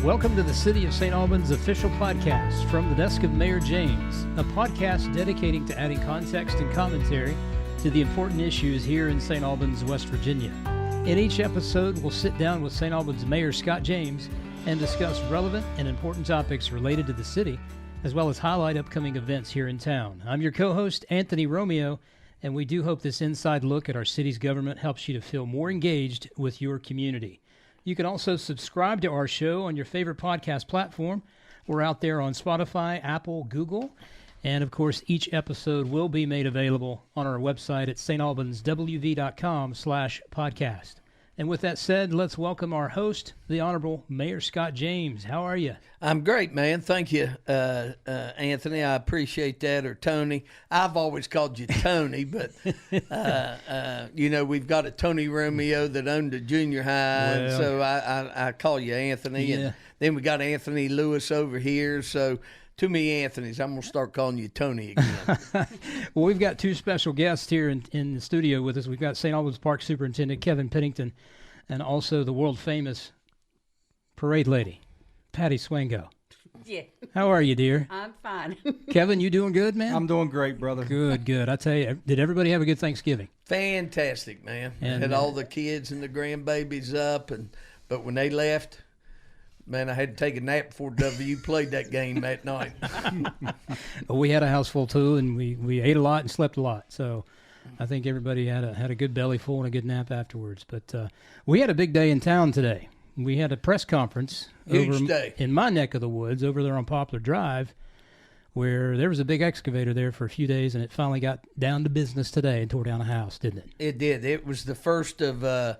Welcome to the City of St. Albans official podcast from the desk of Mayor James, a podcast dedicating to adding context and commentary to the important issues here in St. Albans, West Virginia. In each episode, we'll sit down with St. Albans Mayor Scott James and discuss relevant and important topics related to the city, as well as highlight upcoming events here in town. I'm your co-host, Anthony Romeo, and we do hope this inside look at our city's government helps you to feel more engaged with your community. You can also subscribe to our show on your favorite podcast platform. We're out there on Spotify, Apple, Google, and of course, each episode will be made available on our website at stalbanswv.com/podcast. And with that said, let's welcome our host, the Honorable Mayor Scott James. How are you? I'm great, man. Thank you, Anthony. I appreciate that, or Tony. I've always called you Tony, but, we've got a Tony Romeo that owned a junior high, and so I call you Anthony. Yeah. And then we got Anthony Lewis over here, so too many Anthonys. I'm going to start calling you Tony again. Well, we've got two special guests here in the studio with us. We've got St. Albans Park Superintendent Kevin Pennington and also the world-famous parade lady, Patty Swango. Yeah. How are you, dear? I'm fine. Kevin, you doing good, man? I'm doing great, brother. Good. I tell you, did everybody have a good Thanksgiving? Fantastic, man. And, had all the kids and the grandbabies up, but when they left, man, I had to take a nap before W played that game that night. We had a house full too, and we ate a lot and slept a lot. So I think everybody had a good belly full and a good nap afterwards. But we had a big day in town today. We had a press conference Huge day in my neck of the woods over there on Poplar Drive, where there was a big excavator there for a few days, and it finally got down to business today and tore down a house, didn't it? It did. It was the first of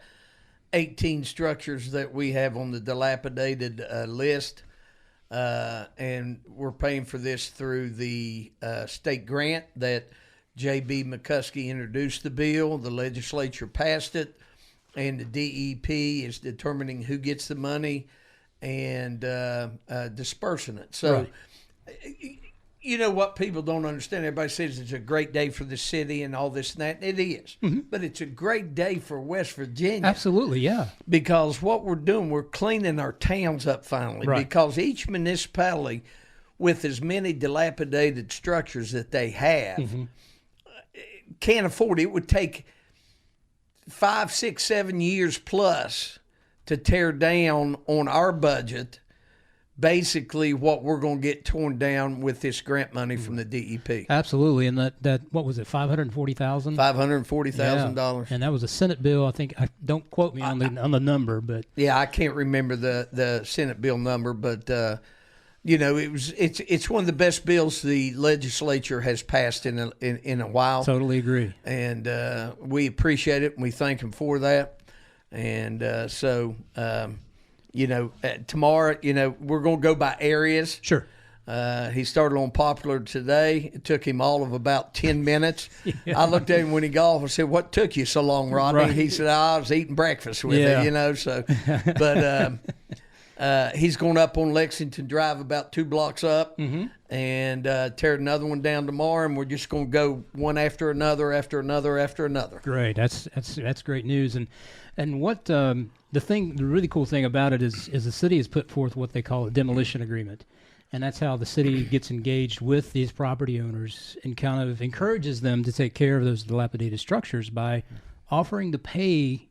18 structures that we have on the dilapidated list, and we're paying for this through the state grant that J.B. McCuskey introduced the bill. The legislature passed it, and the DEP is determining who gets the money and dispersing it. So, You know what people don't understand? Everybody says it's a great day for the city and all this and that. It is. Mm-hmm. But it's a great day for West Virginia. Absolutely, yeah. Because what we're doing, we're cleaning our towns up finally. Right. Because each municipality, with as many dilapidated structures that they have, can't afford it. It would take 5, 6, 7 years plus to tear down on our budget basically what we're going to get torn down with this grant money from the DEP. Absolutely. And that what was it, $540,000? $540,000. And that was a Senate bill, I think. Don't quote me on the number, but yeah, I can't remember the Senate bill number, but it's one of the best bills the legislature has passed in a while. Totally agree. And we appreciate it, and we thank them for that. And tomorrow, we're going to go by areas. Sure. He started on Poplar today. It took him all of about 10 minutes. Yeah. I looked at him when he got off and said, "What took you so long, Rodney?" Right. He said, "I was eating breakfast with it, so." But he's going up on Lexington Drive about 2 blocks up and tear another one down tomorrow, and we're just going to go one after another, after another, after another. Great. That's great news. And what the really cool thing about it is the city has put forth what they call a demolition agreement. And that's how the city gets engaged with these property owners and kind of encourages them to take care of those dilapidated structures by offering to pay,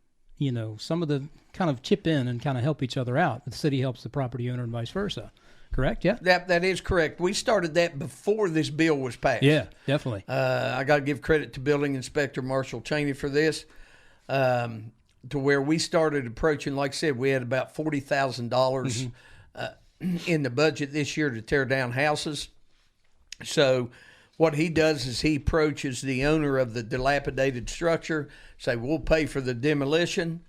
some of the kind of chip in and kind of help each other out. The city helps the property owner and vice versa. Correct? Yeah. That is correct. We started that before this bill was passed. Yeah, definitely. I got to give credit to Building Inspector Marshall Cheney for this. To where we started approaching, like I said, we had about $40,000 in the budget this year to tear down houses. So what he does is he approaches the owner of the dilapidated structure, say, "We'll pay for the demolition,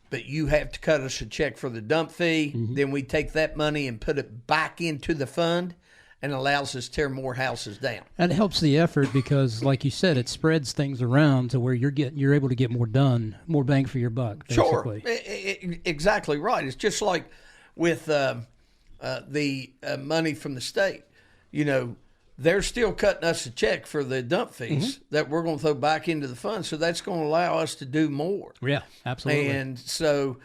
but you have to cut us a check for the dump fee." Then we take that money and put it back into the fund and allows us to tear more houses down. And it helps the effort because, like you said, it spreads things around to where you're able to get more done, more bang for your buck, basically. Sure, exactly right. It's just like with the money from the state. They're still cutting us a check for the dump fees that we're going to throw back into the fund, so that's going to allow us to do more. Yeah, absolutely. And so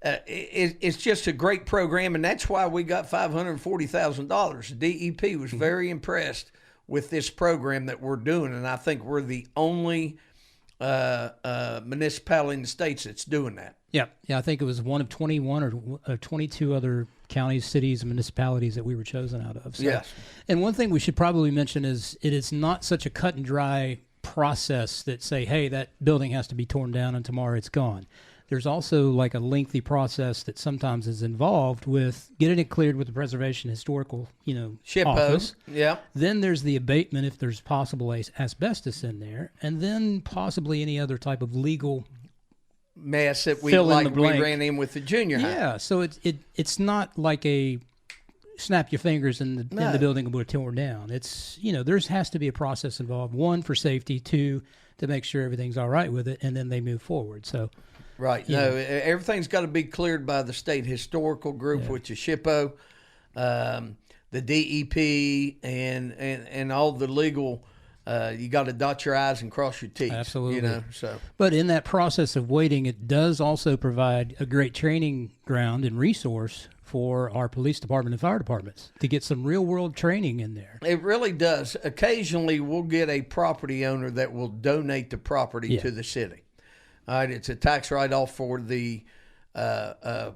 it's just a great program, and that's why we got $540,000. DEP was very impressed with this program that we're doing, and I think we're the only municipality in the states that's doing that. Yeah, I think it was one of 21 or 22 other counties, cities, and municipalities that we were chosen out of. So, yes. And one thing we should probably mention is it is not such a cut and dry process that say, hey, that building has to be torn down and tomorrow it's gone. There's also like a lengthy process that sometimes is involved with getting it cleared with the Preservation Historical, office. Yeah. Then there's the abatement if there's possible asbestos in there, and then possibly any other type of legal mess that we ran in with the junior high. Yeah, so it's not like a snap your fingers and the building will be torn down. It's there has to be a process involved. One, for safety. Two, to make sure everything's all right with it, and then they move forward. So. Right. No, everything's got to be cleared by the state historical group, which is SHPO, the DEP, and all the legal. You got to dot your I's and cross your T's. Absolutely. So. But in that process of waiting, it does also provide a great training ground and resource for our police department and fire departments to get some real world training in there. It really does. Occasionally, we'll get a property owner that will donate the property to the city. All right, it's a tax write-off for the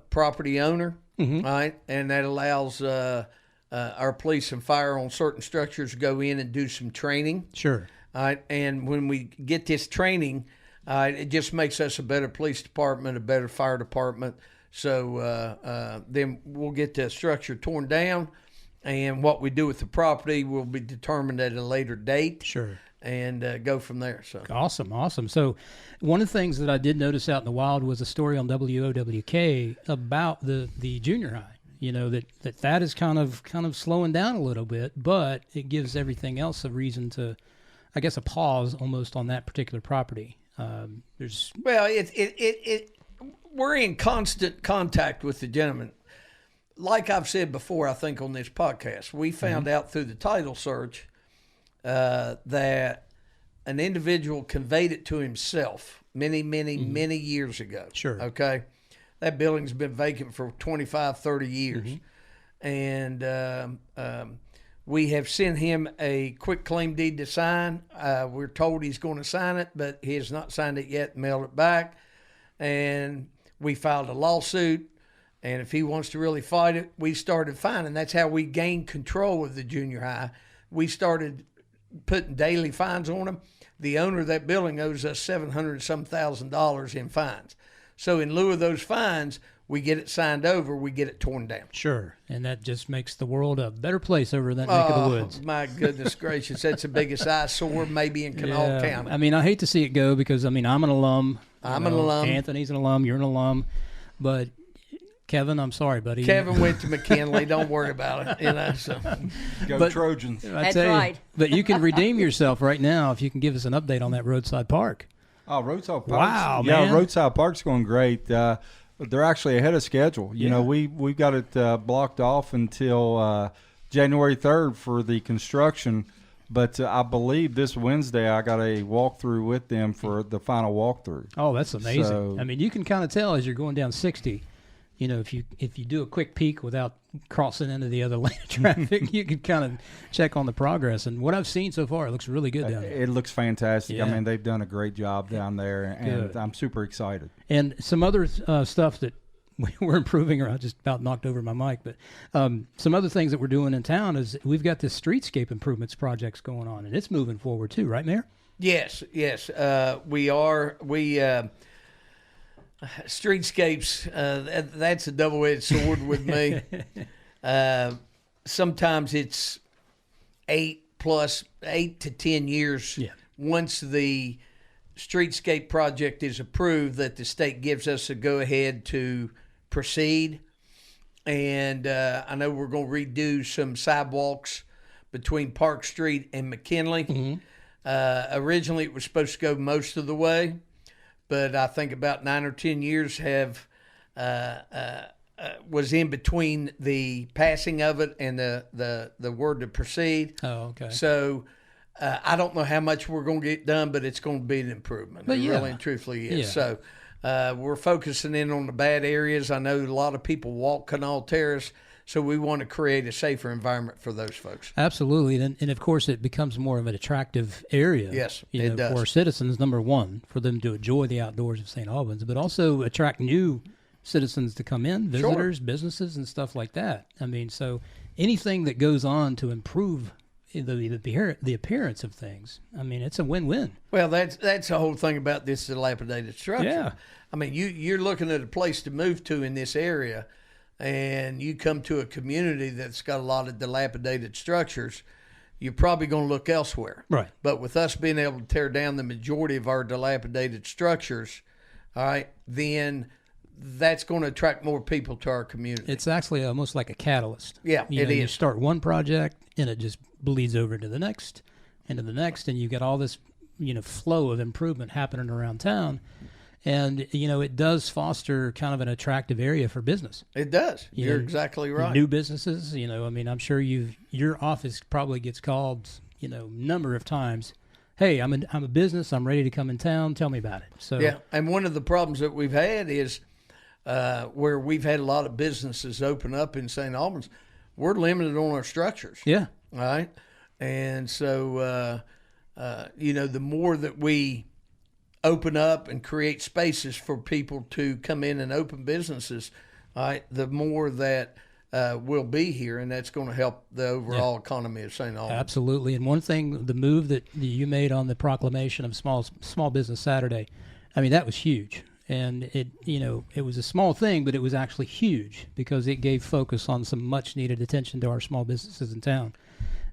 property owner, all right, and that allows our police and fire on certain structures to go in and do some training. Sure. All right, and when we get this training, it just makes us a better police department, a better fire department. So then we'll get the structure torn down, and what we do with the property will be determined at a later date. Sure. And go from there. So awesome. So one of the things that I did notice out in the wild was a story on WOWK about the junior high. That is kind of slowing down a little bit, but it gives everything else a reason to, I guess, a pause almost on that particular property. We're in constant contact with the gentleman. Like I've said before, I think on this podcast, we found out through the title search that an individual conveyed it to himself many years ago. Sure. Okay. That building's been vacant for 25, 30 years. And we have sent him a quick claim deed to sign. We're told he's going to sign it, but he has not signed it yet, mailed it back. And we filed a lawsuit. And if he wants to really fight it, we started fining. That's how we gained control of the junior high. We started putting daily fines on them. The owner of that building owes us $700,000 in fines. So in lieu of those fines, we get it signed over, we get it torn down. Sure, and that just makes the world a better place over in that neck of the woods. My goodness gracious, that's the biggest eyesore maybe in Kanawha County. I mean, I hate to see it go because, I'm an alum. I'm an alum. Anthony's an alum, you're an alum. But Kevin, I'm sorry, buddy. Kevin went to McKinley. Don't worry about it. So. Go Trojans. That's right. But you can redeem yourself right now if you can give us an update on that Roadside Park. Oh, Roadside Park. Wow, man. Yeah, Roadside Park's going great. They're actually ahead of schedule. You know, we've got it blocked off until January 3rd for the construction. But I believe this Wednesday I got a walkthrough with them for the final walkthrough. Oh, that's amazing. So, I mean, you can kind of tell as you're going down 60, if you do a quick peek without crossing into the other lane of traffic, you can kind of check on the progress. And what I've seen so far, it looks really good down there. It looks fantastic. Yeah. I mean, they've done a great job down there, and Good. I'm super excited. And some other stuff that we're improving, or I just about knocked over my mic, but some other things that we're doing in town is we've got this streetscape improvements projects going on, and it's moving forward too, right, Mayor? Yes. We are. Streetscapes, that's a double-edged sword with me. Sometimes it's 8 to 10 years once the streetscape project is approved that the state gives us a go-ahead to proceed. And I know we're going to redo some sidewalks between Park Street and McKinley. Originally, it was supposed to go most of the way. But I think about 9 or 10 years was in between the passing of it and the word to proceed. Oh, okay. So I don't know how much we're going to get done, but it's going to be an improvement. But it really and truthfully is. Yeah. We're focusing in on the bad areas. I know a lot of people walk Canal Terrace, so we want to create a safer environment for those folks. Absolutely, and of course it becomes more of an attractive area. Yes, it does. For our citizens, number one, for them to enjoy the outdoors of St. Albans, but also attract new citizens to come in, visitors, businesses, and stuff like that. I mean, so anything that goes on to improve the appearance of things, I mean, it's a win-win. Well, that's the whole thing about this dilapidated structure. Yeah. I mean, you're looking at a place to move to in this area, and you come to a community that's got a lot of dilapidated structures, you're probably going to look elsewhere. Right. But with us being able to tear down the majority of our dilapidated structures, all right, then that's going to attract more people to our community. It's actually almost like a catalyst. Yeah, it is. You start one project, and it just bleeds over to the next, and you get all this, flow of improvement happening around town. And, it does foster kind of an attractive area for business. It does. You're exactly right. New businesses, I'm sure your office probably gets called, number of times. Hey, I'm a business. I'm ready to come in town. Tell me about it. So yeah, and one of the problems that we've had is where we've had a lot of businesses open up in St. Albans, we're limited on our structures. Yeah. All right. And so, the more that we open up and create spaces for people to come in and open businesses, all right, the more that will be here, and that's going to help the overall economy of St. Albans. Absolutely. And one thing, the move that you made on the proclamation of Small Business Saturday, I mean, that was huge. And it was a small thing, but it was actually huge because it gave focus on some much needed attention to our small businesses in town.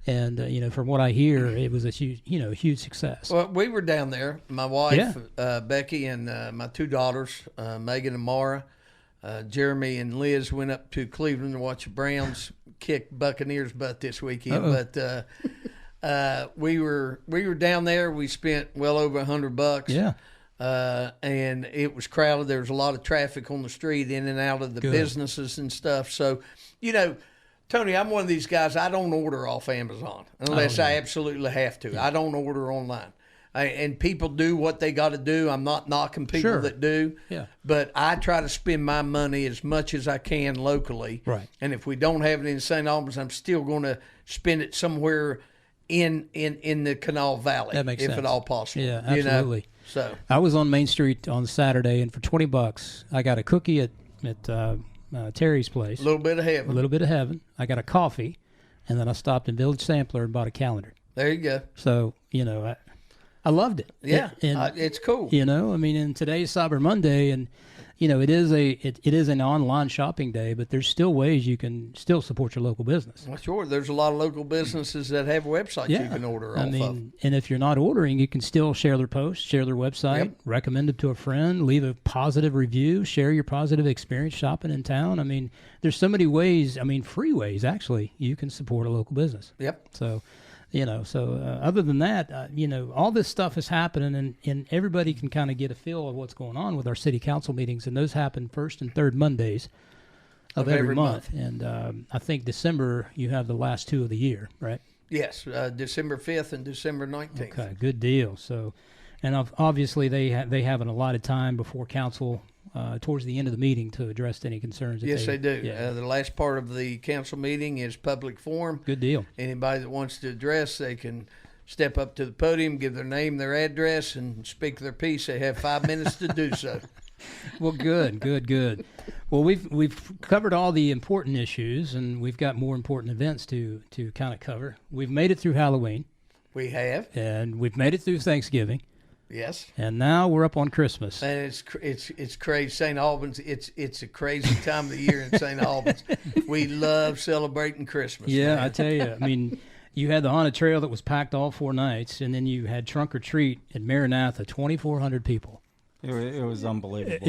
And, from what I hear, it was a huge success. Well, we were down there, my wife, Becky, and my two daughters, Megan and Mara. Jeremy and Liz went up to Cleveland to watch the Browns kick Buccaneers' butt this weekend. Uh-oh. But we were down there. We spent well over $100. Yeah. And it was crowded. There was a lot of traffic on the street in and out of the businesses and stuff. So, Tony, I'm one of these guys, I don't order off Amazon unless I absolutely have to. Yeah. I don't order online. And people do what they got to do. I'm not knocking people that do. Yeah. But I try to spend my money as much as I can locally. Right. And if we don't have it in St. Albans, I'm still going to spend it somewhere in the Canal Valley. That makes sense. If at all possible. Yeah, absolutely. So I was on Main Street on Saturday, and for $20, I got a cookie at Terry's place. A little bit of heaven. I got a coffee, and then I stopped in Village Sampler and bought a calendar. There you go. So, I loved it. Yeah, it's cool. In today's Cyber Monday, and it is an online shopping day, but there's still ways you can still support your local business. Well, sure. There's a lot of local businesses that have websites you can order off of. And if you're not ordering, you can still share their post, share their website, recommend it to a friend, leave a positive review, share your positive experience shopping in town. I mean, there's so many ways, free ways, actually, you can support a local business. Yep. So, other than that, all this stuff is happening, and everybody can kind of get a feel of what's going on with our city council meetings, and those happen first and third Mondays of every month. And I think December, you have the last two of the year, right? Yes, December 5th and December 19th. Okay, good deal. So, and obviously they have an allotted time before council towards the end of the meeting to address any concerns. Yes, they do. Yeah. The last part of the council meeting is public forum. Good deal. Anybody that wants to address, they can step up to the podium, give their name, their address, and speak their piece. They have 5 minutes to do so. Well, good. Well, we've covered all the important issues, and we've got more important events to kind of cover. We've made it through Halloween. We have. And we've made it through Thanksgiving. Yes. And now we're up on Christmas. And it's crazy. St. Albans, it's a crazy time of the year in St. Albans. We love celebrating Christmas. Yeah, man. I tell you. You had the haunted trail that was packed all 4 nights, and then you had trunk or treat at Maranatha, 2,400 people. It was unbelievable.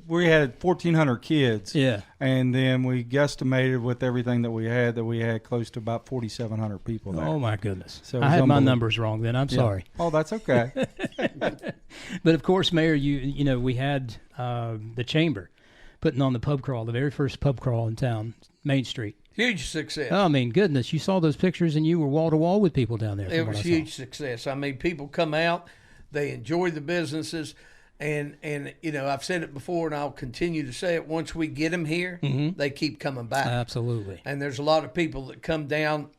We had 1,400 kids. Yeah. And then we guesstimated with everything that we had close to about 4,700 people there. Oh, my goodness. So I had my numbers wrong then. I'm sorry. Oh, that's okay. But, of course, Mayor, we had the Chamber putting on the pub crawl, the very first pub crawl in town, Main Street. Huge success. Oh, goodness. You saw those pictures, and you were wall-to-wall with people down there. It was huge success. People come out. They enjoy the businesses. And I've said it before, and I'll continue to say it. Once we get them here, they keep coming back. Absolutely. And there's a lot of people that come down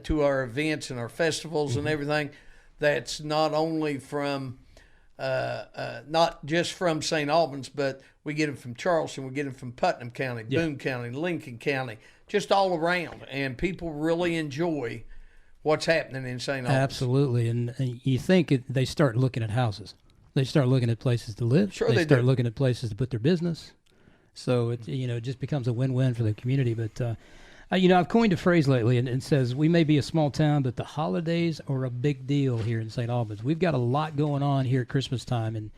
to our events and our festivals and everything. That's not only from, not just from St. Albans, but we get them from Charleston, we get them from Putnam County, Boone County, Lincoln County, just all around. And people really enjoy what's happening in St. Albans. Absolutely. And you think they start looking at houses. They start looking at places to live. Sure they start do. looking at places to put their business. So it just becomes a win-win for the community. But I've coined a phrase lately, and it says we may be a small town, but the holidays are a big deal here in St. Albans. We've got a lot going on here at Christmas time,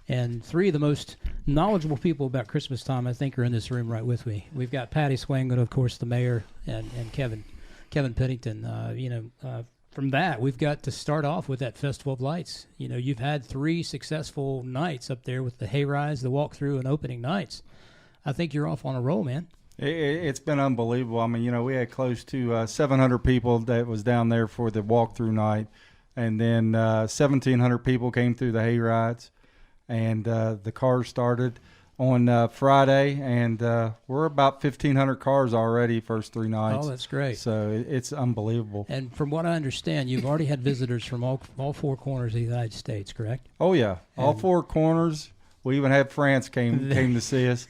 and three of the most knowledgeable people about Christmas time, I think, are in this room right with me. We've got Patty Swangwood, of course, the mayor, and Kevin Pennington. From that, we've got to start off with that Festival of Lights. You've had 3 successful nights up there with the hayrides, the walkthrough, and opening nights. I think you're off on a roll, man. It's been unbelievable. I mean, we had close to 700 people that was down there for the walkthrough night, and then 1,700 people came through the hayrides, and the cars started on Friday, and we're about 1,500 cars already first 3 nights. Oh, that's great. So it's unbelievable. And from what I understand, you've already had visitors from all 4 corners of the United States, correct? Oh, yeah. All 4 corners. We even had France came to see us.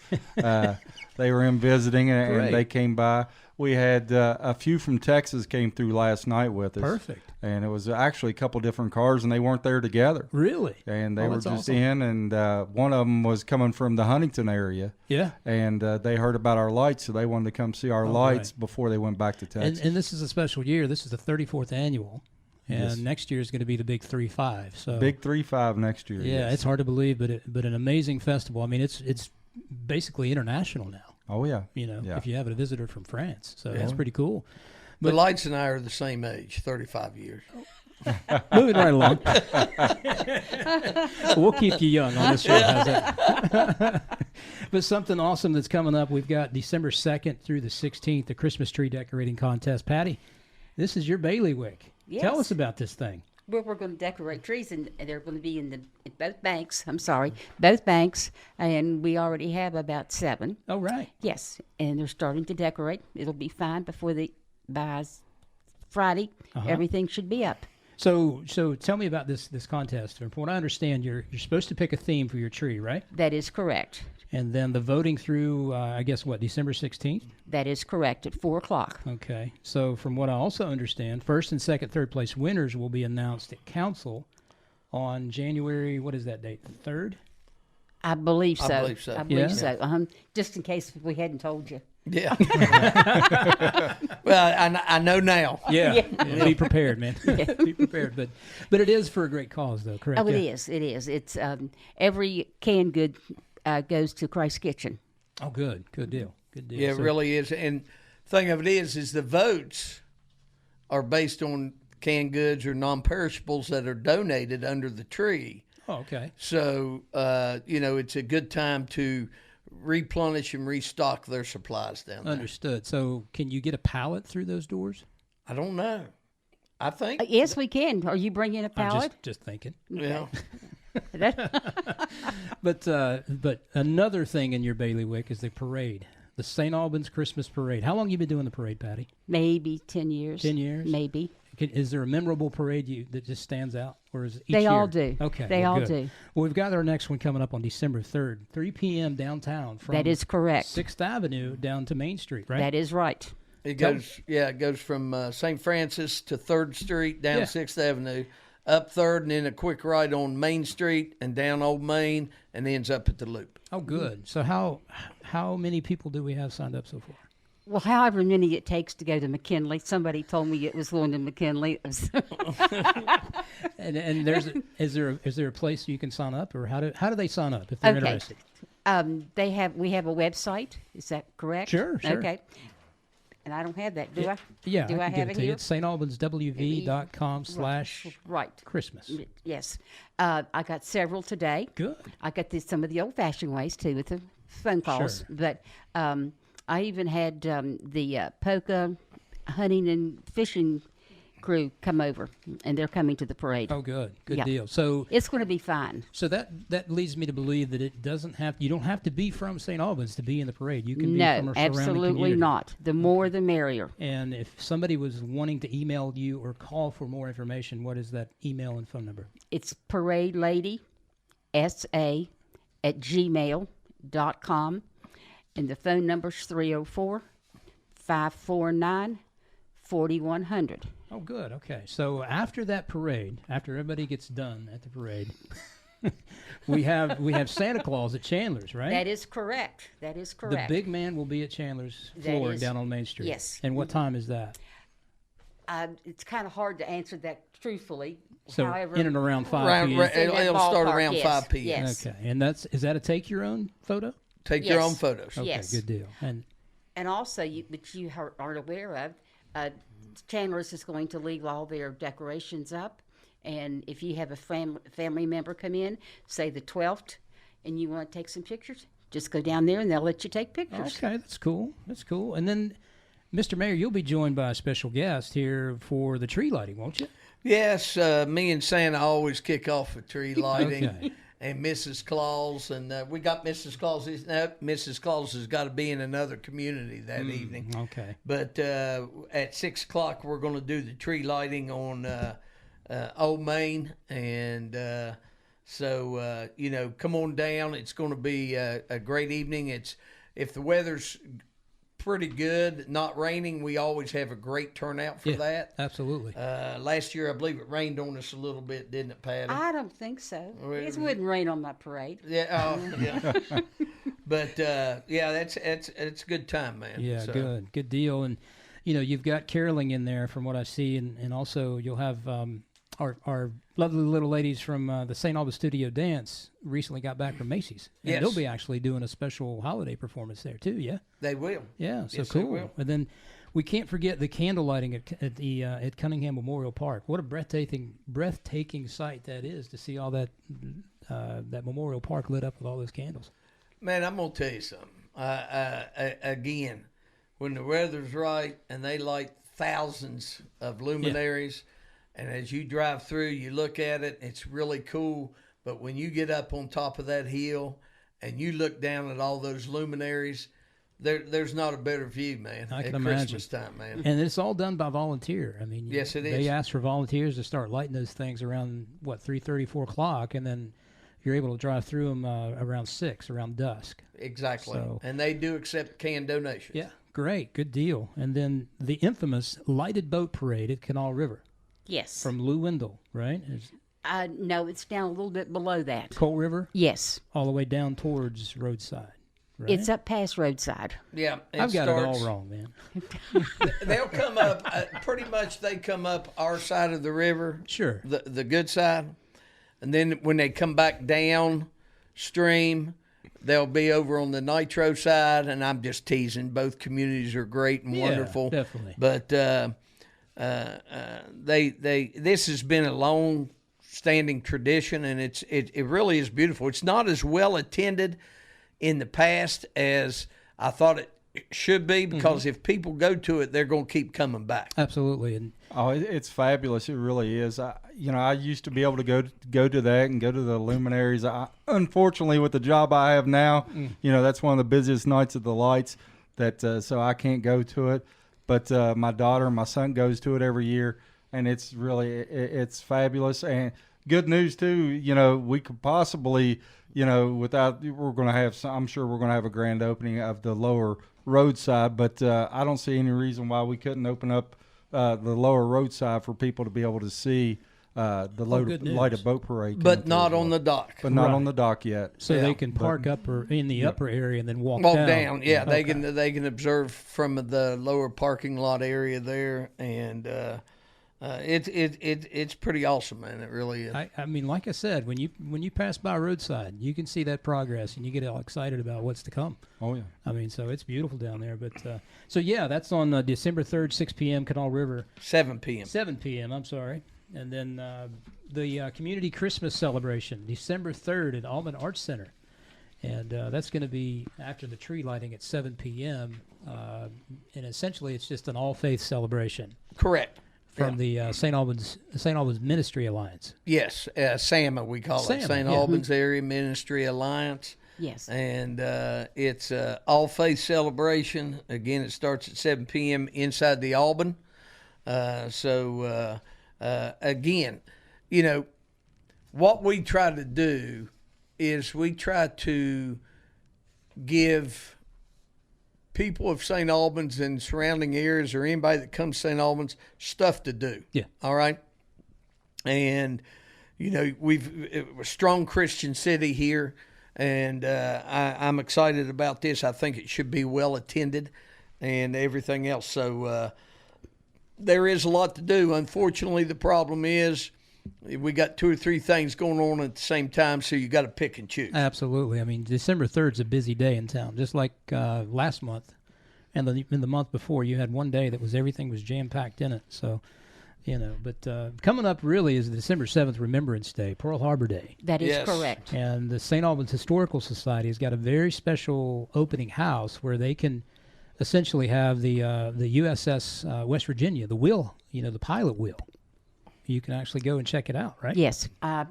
They were in visiting, and they came by. We had a few from Texas came through last night with us. Perfect. And it was actually a couple different cars, and they weren't there together. Really? And they were just awesome. in, and one of them was coming from the Huntington area. Yeah. And they heard about our lights, so they wanted to come see our lights before they went back to Texas. And this is a special year. This is the 34th annual. And next year is going to be the big 3-5. So big 3-5 next year. Yeah, it's hard to believe, but an amazing festival. I mean, it's basically international now. Oh, yeah. If you have a visitor from France. So that's pretty cool. But the Lights and I are the same age, 35 years. Moving right along. We'll keep you young on this show. How's that? But something awesome that's coming up. We've got December 2nd through the 16th, the Christmas tree decorating contest. Patty, this is your bailiwick. Yes. Tell us about this thing. We're going to decorate trees, and they're going to be in both banks. Both banks, and we already have about 7. Oh, right. Yes, and they're starting to decorate. It'll be fine by Friday. Everything should be up. So tell me about this contest. From what I understand, you're supposed to pick a theme for your tree, right? That is correct. And then the voting through, December 16th? That is correct, at 4 o'clock. Okay. So from what I also understand, first and second, third place winners will be announced at council on January, what is that date, 3rd? I believe so. I believe so. Just in case we hadn't told you. Yeah. Well, I know now. Yeah. Be prepared, man. Be prepared. But it is for a great cause, though, correct? Oh, it is. It is. It's every canned good goes to Christ's Kitchen. Oh, good. Good deal. Good deal. Yeah, it really is. And thing of it is the votes are based on canned goods or non-perishables that are donated under the tree. Oh, okay. So, it's a good time to replenish and restock their supplies down there. Understood. So can you get a pallet through those doors? I don't know. I think. Yes, we can. Are you bringing a pallet? I'm just thinking. Yeah. But another thing in your bailiwick is the parade, the St. Albans Christmas Parade. How long have you been doing the parade, Patty? Maybe 10 years. 10 years? Maybe. Is there a memorable parade that just stands out? Or is it each They year? all do. Okay. They all good. do. Well, we've got our next one coming up on December 3rd, 3 p.m. downtown from That is correct. 6th Avenue down to Main Street, right? That is right. It goes from St. Francis to 3rd Street down 6th Avenue, up 3rd, and then a quick ride on Main Street and down Old Main, and ends up at the Loop. Oh, good. So how many people do we have signed up so far? Well, however many it takes to go to McKinley. Somebody told me it was going to McKinley. And is there a place you can sign up, or how do they sign up if they're interested? We have a website. Is that correct? Sure. Okay. And I don't have that, do I? Yeah, Do I can have give it to you. here? It's stalbanswv.com/. Right. Christmas. Yes. I got several today. Good. I got some of the old-fashioned ways, too, with the phone calls. Sure. But I even had the polka hunting and fishing crew come over, and they're coming to the parade. Oh, good Yeah. deal. So It's going to be fun. that leads me to believe that you don't have to be from St. Albans to be in the parade. You can be No, from a surrounding absolutely community. not. The more the merrier. And if somebody was wanting to email you or call for more information, what is that email and phone number? It's paradelady@gmail.com, and the phone number's 304-549-4100. Oh, good. Okay. So after that parade, after everybody gets done at the parade, we have Santa Claus at Chandler's, right? That is correct. That is correct. The big man will be at Chandler's That floor is- down on Main Street. yes. And what time is that? It's kind of hard to answer that truthfully. So However, in and around 5 Around, p.m. in that it'll start ballpark, around yes, 5 p.m. yes. Okay. And is that a take your own photo? Take your Yes. own photos. Okay, Yes. good deal. And also, but you aren't aware of, Chandler's is going to leave all their decorations up. And if you have a family member come in, say the 12th, and you want to take some pictures, just go down there and they'll let you take pictures. Okay, that's cool. That's cool. And then, Mr. Mayor, you'll be joined by a special guest here for the tree lighting, won't you? Yes, me and Santa always kick off with tree lighting. Okay. And Mrs. Claus, and we got Mrs. Claus. No, Mrs. Claus has got to be in another community that evening. Okay. But at 6 o'clock, we're going to do the tree lighting on Old Main, and so come on down. It's going to be a great evening. If the weather's pretty good, not raining, we always have a great turnout for that. Absolutely. Last year, I believe it rained on us a little bit, didn't it, Patty? I don't think so. Well, It wouldn't rain on my parade. Yeah, yeah. But it's a good time, man. Yeah, So, good deal. And you've got caroling in there from what I see, and also you'll have our lovely little ladies from the St. Albans Studio Dance recently got back from Macy's. And Yes. they'll be actually doing a special holiday performance there too. Yeah. They will. Yeah. So Yes, they cool. will. And then we can't forget the candle lighting at Cunningham Memorial Park. What a breathtaking sight that is to see all that Memorial Park lit up with all those candles. Man, I'm gonna tell you something. Again, when the weather's right and they light thousands of luminaries, and as you drive through, you look at it, it's really cool. But when you get up on top of that hill and you look down at all those luminaries, there's not a better view, man. I can at imagine. Christmas time, man. And it's all done by volunteer. I mean, Yes, it They is. ask for volunteers to start lighting those things around 3:30, 4 o'clock, and then you're able to drive through them around 6, around dusk. Exactly. So- And they do accept canned donations. Yeah, great, good deal. And then the infamous lighted boat parade at Canal River Yes. from Lou Wendell, right? No, it's down a little bit below that. Coal River, Yes. all the way down towards Roadside. Right? It's up past Roadside. Yeah. I've got starts- it all wrong, man. They'll come up, pretty much they come up our side of the river. Sure. The good side. And then when they come back downstream, they'll be over on the Nitro side. And I'm just teasing. Both communities are great and Yeah, wonderful. definitely. But this has been a long standing tradition, and it really is beautiful. It's not as well attended in the past as I thought it should be, because if people go to it, they're going to keep coming back. Absolutely. And Oh, it's fabulous. It really is. I used to be able to go to that and go to the luminaries. Unfortunately, with the job I have now, that's one of the busiest nights of the lights. So I can't go to it. But my daughter and my son goes to it every year, and it's really it's fabulous. And good news too. We could possibly, we're going to have. I'm sure we're going to have a grand opening of the lower roadside, but I don't see any reason why we couldn't open up the lower roadside for people to be able to see the good news. lighted boat parade. But not on the dock. But not Right. on the dock yet. so Yeah, they can park up or in the upper area and then walk down. Yeah, Okay. they can observe from the lower parking lot area there, and it's pretty awesome, man. It really is. I mean, like I said, when you pass by Roadside, you can see that progress, and you get all excited about what's to come. Oh yeah. I mean, so it's beautiful down there. But so yeah, that's on December 3rd, 6 p.m. Canal River, 7 p.m. 7 p.m. I'm sorry, and then the community Christmas celebration, December 3rd at Albans Arts Center, and that's going to be after the tree lighting at 7 p.m. And essentially, it's just an all faith celebration. Correct. from the St. Albans Ministry Alliance. Yes, SAMA we call it, SAMA, St. yeah. Albans Area Ministry Alliance. Yes. And it's all faith celebration. Again, it starts at 7 p.m. inside the Alban. Again, you know, what we try to do is we try to give people of St. Albans and surrounding areas, or anybody that comes to St. Albans, stuff to do. Yeah. All right. And, you know, we're a strong Christian city here. And I'm excited about this. I think it should be well attended and everything else. So there is a lot to do. Unfortunately, the problem is we got 2 or 3 things going on at the same time, so you got to pick and choose. Absolutely. I mean, December 3rd is a busy day in town, just like last month. And in the month before, you had one day that everything was jam-packed in it. So, you know, but coming up really is the December 7th Remembrance Day, Pearl Harbor Day. That is Yes. correct. And the St. Albans Historical Society has got a very special opening house where they can essentially have the USS West Virginia, the wheel, you know, the pilot wheel. You can actually go and check it out, right? Yes. I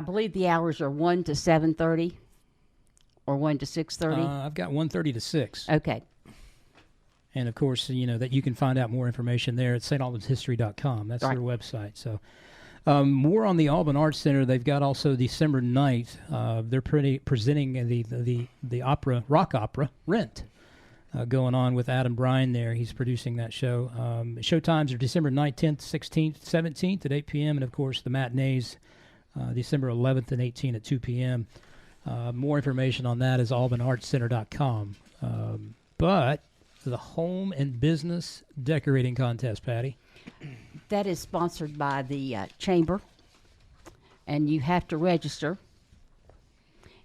believe the hours are 1 to 7:30 or 1 to 6:30. I've got 1:30 to 6. Okay. And, of course, you know, that you can find out more information there at stalbanshistory.com. That's Right. their website. So more on the Alban Arts Center. They've got also December 9th. They're presenting the opera, rock opera, Rent, going on with Adam Bryan there. He's producing that show. Show times are December 9th, 10th, 16th, 17th at 8 p.m. And, of course, the matinees, December 11th and 18th at 2 p.m. More information on that is albanartscenter.com. But the Home and Business Decorating Contest, Patty. That is sponsored by the Chamber, and you have to register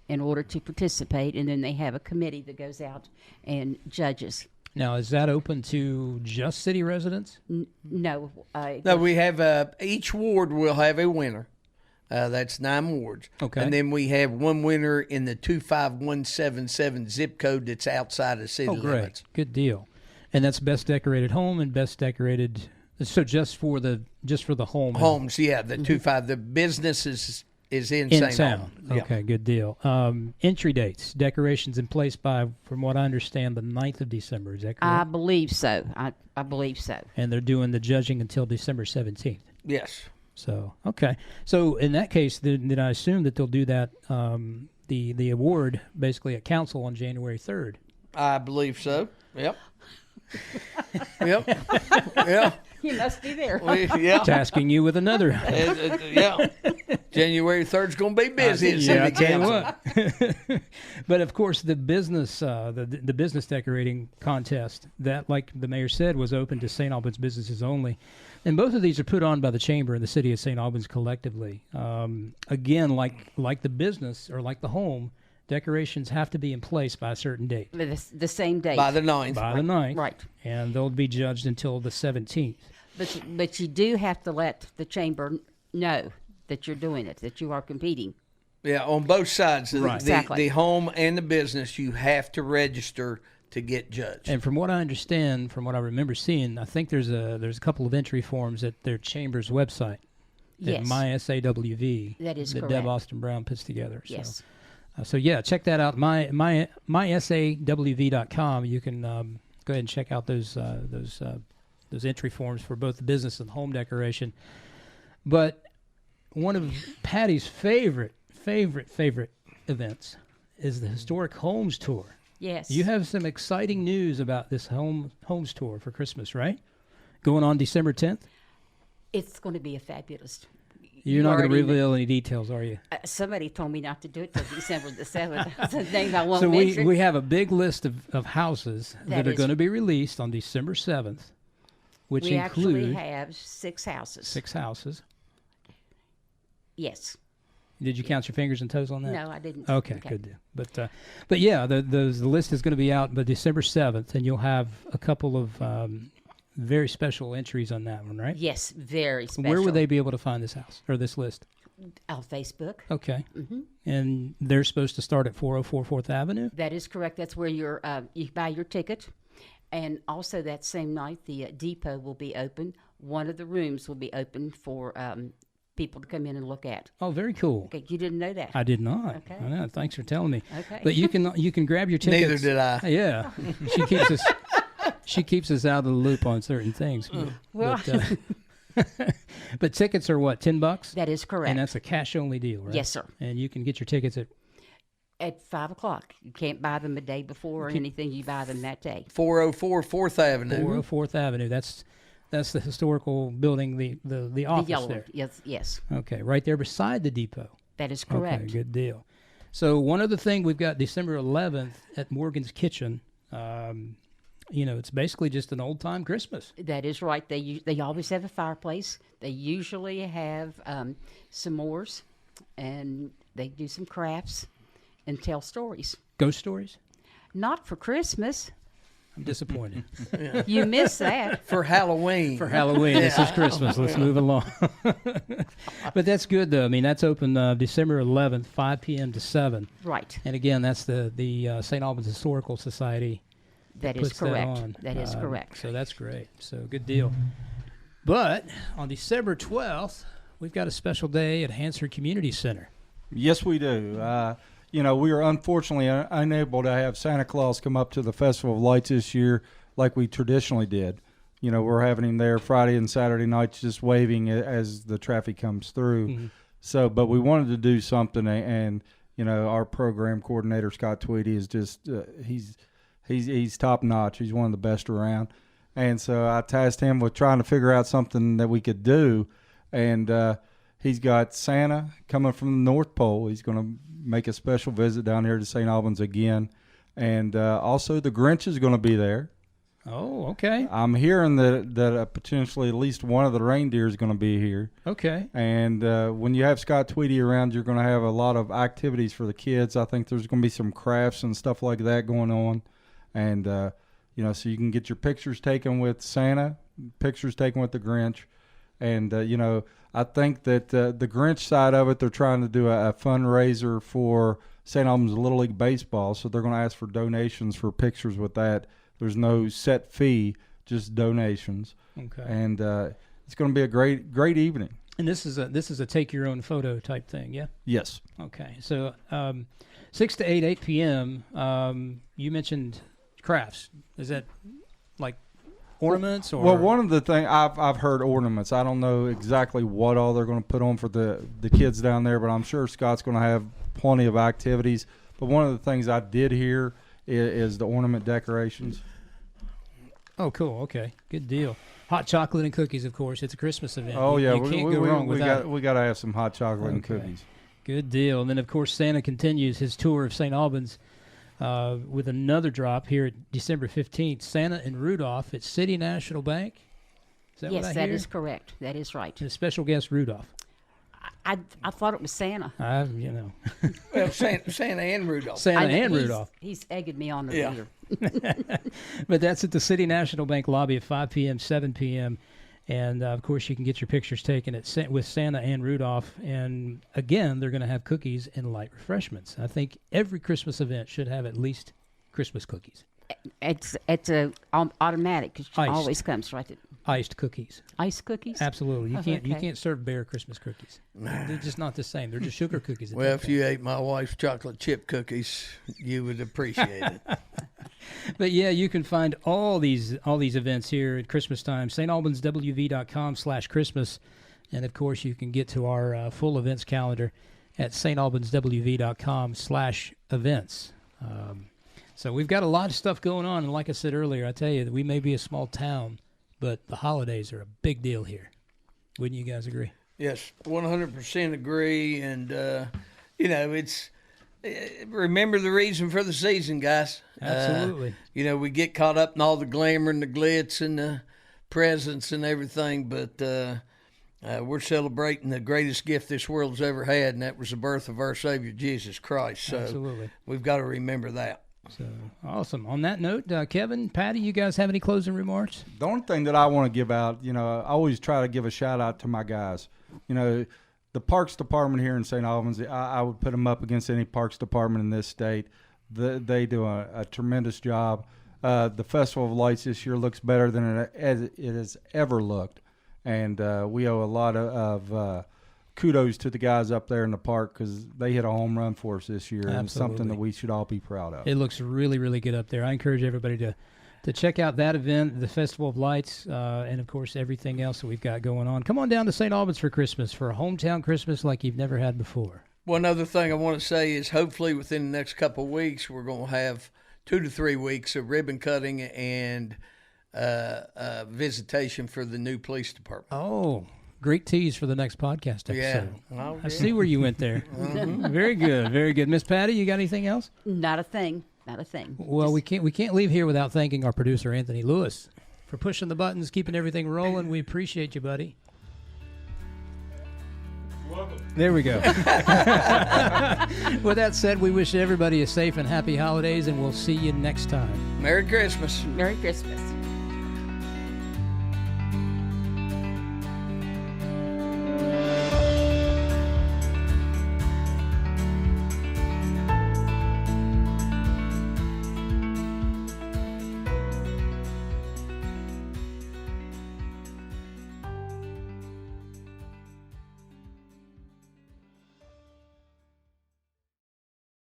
in order to participate, and then they have a committee that goes out and judges. Now, is that open to just city residents? No. No, we have each ward will have a winner. That's 9 wards. Okay. And then we have one winner in the 25177 zip code that's outside of city Oh, great. limits. Good deal. And that's best decorated home and best decorated. So just for the home. Homes, yeah, the 25. The business is in In St. town. Albans. Yeah. Okay, good deal. Entry dates, decorations in place by, from what I understand, the 9th of December. Is that I correct? believe so. I believe so. And they're doing the judging until December 17th. Yes. So, okay. So in that case, then I assume that they'll do that, the award basically at council on January 3rd. I believe so. Yep. Yep. Yeah. You must be there. Yeah. Tasking you with another. Yeah. January 3rd's going to be busy. at Yeah, I City tell you Council. what. But of course, the business, the business decorating contest that, like the mayor said, was open to St. Albans businesses only, and both of these are put on by the Chamber and the City of St. Albans collectively. Again, like the business or like the home, decorations have to be in place by a certain date. The same date. By the 9th. By the 9th. Right. And they'll be judged until the 17th. But you do have to let the Chamber know that you're doing it, that you are competing. Yeah, on both sides. Right. Exactly. The home and the business, you have to register to get judged. And from what I understand, from what I remember seeing, I think there's a couple of entry forms at their Chamber's website. Yes. At MySAWV. That is that correct. Deb Austin Brown puts together. So. Yes. So yeah, check that out. MySAWV.com. You can go ahead and check out those entry forms for both the business and home decoration. But one of Patty's favorite events is the Historic Homes Tour. Yes. You have some exciting news about this homes tour for Christmas, right? Going on December 10th? It's going to be a fabulous. You're not going to already reveal any details, are you? Somebody told me not to do it till December the 7th. That's the name I won't So mention. we have a big list of houses that are is- going to be released on December 7th, which We actually include have 6 houses. 6 houses. Yes. Did you count your fingers and toes on that? No, I didn't. Okay, good deal. But yeah, the list is going to be out by December 7th, and you'll have a couple of very special entries on that one, right? Yes, very special. Where would they be able to find this house or this list? On Facebook. Okay. And they're supposed to start at 404 4th Avenue? That is correct. That's where you buy your ticket. And also that same night, the depot will be open one of the rooms will be open for people to come in and look at. Oh, very cool. Okay, you didn't know that. I did not. Okay. I know. Thanks for telling me. Okay. But you can grab your tickets. Neither did I. Yeah. She keeps us out of the loop on certain things. Well, But tickets are what, $10? that is correct. And that's a cash only deal, right? Yes, sir. And you can get your tickets At 5 o'clock. You can't buy them a day before or anything. You buy them that day. 404 4th Avenue. 404th Avenue. That's the historical building, the office The yellow there. one. Yes. Okay, right there beside the depot. That is correct. Okay, good deal. So one other thing, we've got December 11th at Morgan's Kitchen. It's basically just an old-time Christmas. That is right. They always have a fireplace. They usually have s'mores, and they do some crafts and tell stories. Ghost stories? Not for Christmas. I'm disappointed. You missed that. For Halloween. For Halloween. This is Christmas. Let's move along. But that's good, though. I mean, that's open December 11th, 5 p.m. to 7. Right. And again, that's the St. Albans Historical Society. That is puts that correct. on. That is correct. So that's great. So good deal. But on December 12th, we've got a special day at Hansford Community Center. Yes, we do. We are unfortunately unable to have Santa Claus come up to the Festival of Lights this year like we traditionally did. We're having him there Friday and Saturday nights just waving as the traffic comes through. Mm-hmm. So, but we wanted to do something, and our program coordinator, Scott Tweedy, is just he's top notch. He's one of the best around. And so I tasked him with trying to figure out something that we could do. And he's got Santa coming from the North Pole. He's going to make a special visit down here to St. Albans again. And also the Grinch is going to be there. Oh, okay. I'm hearing that potentially at least one of the reindeer is going to be here. Okay. And when you have Scott Tweedy around, you're going to have a lot of activities for the kids. I think there's going to be some crafts and stuff like that going on. And, so you can get your pictures taken with Santa, pictures taken with the Grinch. And, I think that the Grinch side of it, they're trying to do a fundraiser for St. Albans Little League Baseball. So they're going to ask for donations for pictures with that. There's no set fee, just donations. Okay. And it's going to be a great evening. And this is a take your own photo type thing, yeah? Yes. Okay. So 6 to 8 p.m., you mentioned crafts. Is that like ornaments or? Well, one of the things I've heard ornaments. I don't know exactly what all they're going to put on for the kids down there, but I'm sure Scott's going to have plenty of activities. But one of the things I did hear is the ornament decorations. Oh, cool. Okay, good deal. Hot chocolate and cookies, of course. It's a Christmas event. Oh yeah, you can't go wrong with that. We got to have some hot chocolate and cookies. Good deal. And then, of course, Santa continues his tour of St. Albans with another drop here at December 15th. Santa and Rudolph at City National Bank. Is that what I Yes, hear? that is correct. That is right. And a special guest, Rudolph. I thought it was Santa. Well, Santa and Rudolph. Santa and Rudolph. He's egging me on the Yeah. reader. But that's at the City National Bank lobby at 5 p.m., 7 p.m. And, of course, you can get your pictures taken with Santa and Rudolph. And, again, they're going to have cookies and light refreshments. I think every Christmas event should have at least Christmas cookies. It's a automatic. It Iced. always comes right. Iced cookies. Iced cookies. Absolutely. You Okay. can't serve bare Christmas cookies. They're just not the same. They're just sugar cookies. Well, if you ate my wife's chocolate chip cookies, you would appreciate it. But yeah, you can find all these events here at Christmas time. StAlbansWV.com/Christmas, and of course you can get to our full events calendar at StAlbansWV.com/events. So we've got a lot of stuff going on, and like I said earlier, I tell you that we may be a small town, but the holidays are a big deal here. Wouldn't you guys agree? Yes, 100% agree. And, it's remember the reason for the season, guys. Absolutely. We get caught up in all the glamour and the glitz and the presents and everything, but we're celebrating the greatest gift this world's ever had, and that was the birth of our Savior, Jesus Christ. So Absolutely. We've got to remember that. So awesome. On that note, Kevin, Patty, you guys have any closing remarks? The only thing that I want to give out, I always try to give a shout out to my guys. The Parks Department here in St. Albans, I would put them up against any Parks Department in this state. They do a tremendous job. The Festival of Lights this year looks better than it has ever looked. and we owe a lot of kudos to the guys up there in the park because they hit a home run for us this year, and it's something that we should all be proud of. It looks really, really good up there. I encourage everybody to check out that event, the Festival of Lights, and, of course, everything else that we've got going on. Come on down to St. Albans for Christmas, for a hometown Christmas like you've never had before. One other thing I want to say is hopefully within the next couple of weeks, we're going to have 2 to 3 weeks of ribbon cutting and visitation for the new police department. Oh, great tease for the next podcast episode. Yeah. I see where you went there. Very good, very good. Miss Patty, you got anything else? Not a thing. Not a thing. Well, we can't leave here without thanking our producer, Anthony Lewis, for pushing the buttons, keeping everything rolling. We appreciate you, buddy. There we go. With that said, we wish everybody a safe and happy holidays, and we'll see you next time. Merry Christmas. Merry Christmas.